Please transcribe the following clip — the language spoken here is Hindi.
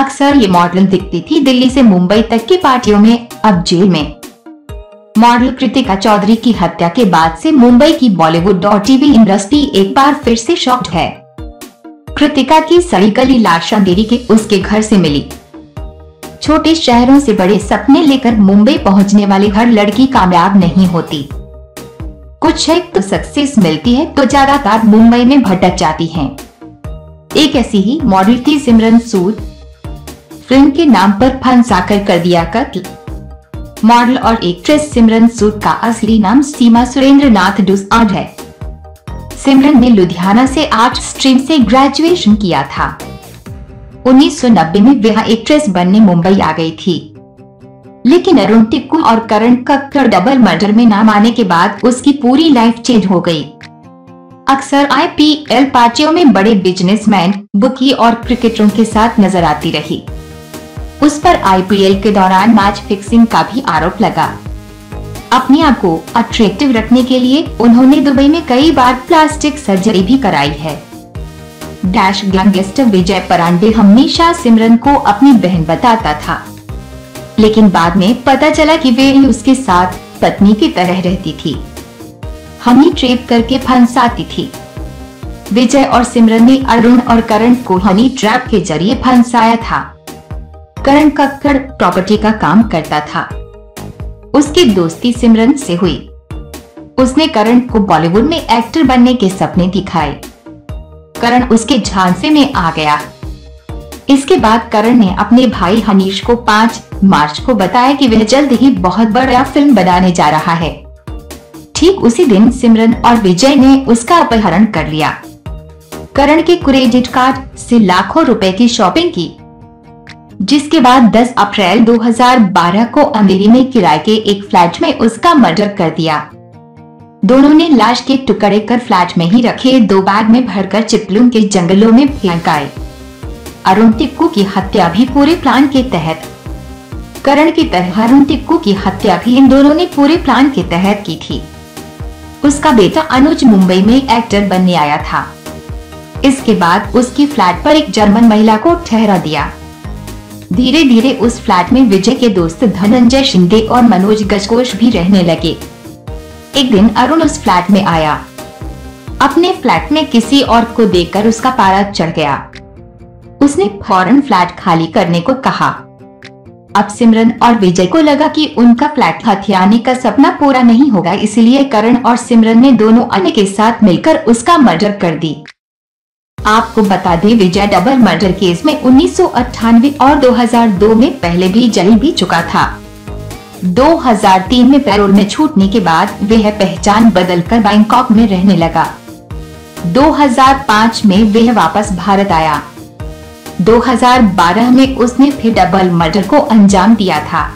अक्सर ये मॉडल दिखती थी दिल्ली से मुंबई तक की पार्टियों में, अब जेल में। मॉडल कृतिका चौधरी की हत्या के बाद से मुंबई की बॉलीवुड और टीवी इंडस्ट्री एक बार फिर से शॉक्ड है। कृतिका की सड़ी गली लाश अंधेरी के उसके घर से मिली। छोटे शहरों से बड़े सपने लेकर मुंबई पहुंचने वाली हर लड़की कामयाब नहीं होती। कुछ एक तो सक्सेस मिलती है तो ज्यादातर मुंबई में भटक जाती हैं। एक ऐसी ही मॉडल थी सिमरन सूद। फिल्म के नाम पर फंसाकर कर दिया कत्ल। मॉडल और एक्ट्रेस सिमरन सूद का असली नाम सीमा सुरेंद्रनाथ डुसाड है। सिमरन ने लुधियाना से आर्ट स्ट्रीम से ग्रेजुएशन किया था। 1990 में वह एक्ट्रेस बनने मुंबई आ गई थी, लेकिन अरुण टिक्कू और करण कक्कड़ डबल मर्डर में नाम आने के बाद उसकी पूरी लाइफ चेंज हो गई। अक्सर IPL पार्टियों में बड़े बिजनेसमैन, बुकी और क्रिकेटरों के साथ नजर आती रही। उस पर IPL के दौरान मैच फिक्सिंग का भी आरोप लगा। अपने आप को अट्रैक्टिव रखने के लिए उन्होंने दुबई में कई बार प्लास्टिक सर्जरी भी कराई है। डैश गैंगस्टर विजय परांडे हमेशा सिमरन को अपनी बहन बताता था, लेकिन बाद में पता चला कि वे उसके साथ पत्नी की तरह रहती थी। हनी ट्रैप करके फंसाती थी। विजय और सिमरन ने अरुण और करण को हनी ट्रैप के जरिए फंसाया था। करण कक्कड़ प्रॉपर्टी का काम करता था। उसकी दोस्ती सिमरन से हुई। उसने करण को बॉलीवुड में एक्टर बनने के सपने दिखाए। करण उसके झांसे में आ गया। इसके बाद करण ने अपने भाई हनीश को 5 मार्च को बताया कि वह जल्द ही बहुत बड़ा फिल्म बनाने जा रहा है। ठीक उसी दिन सिमरन और विजय ने उसका अपहरण कर लिया। करण के क्रेडिट कार्ड से लाखों रुपए की शॉपिंग की, जिसके बाद 10 अप्रैल 2012 को अंधेरी में किराए के एक फ्लैट में उसका मर्डर कर दिया। दोनों ने लाश के टुकड़े कर फ्लैट में ही रखे 2 बैग में भरकर चिपलून के जंगलों में फेंक आए। अरुण टिक्कू की हत्या भी पूरे प्लान के तहत। करण की तरह अरुण टिक्कू की हत्या भी इन दोनों ने पूरे प्लान के तहत की थी। उसका बेटा अनुज मुंबई में एक्टर बनने आया था। इसके बाद उसकी फ्लैट पर एक जर्मन महिला को ठहरा दिया। धीरे धीरे उस फ्लैट में विजय के दोस्त धनंजय शिंदे और मनोज गजघोष भी रहने लगे। एक दिन अरुण उस फ्लैट में आया। अपने फ्लैट में किसी और को देखकर उसका पारा चढ़ गया। उसने फौरन फ्लैट खाली करने को कहा। अब सिमरन और विजय को लगा कि उनका फ्लैट हथियाने का सपना पूरा नहीं होगा, इसलिए करण और सिमरन ने दोनों अन्य के साथ मिलकर उसका मर्डर कर दी। आपको बता दें, विजय डबल मर्डर केस में 1998 और 2002 में पहले भी जेल भी चुका था। 2003 में पैरोल में छूटने के बाद वह पहचान बदलकर बैंकॉक में रहने लगा। 2005 में वह वापस भारत आया। 2012 में उसने फिर डबल मर्डर को अंजाम दिया था।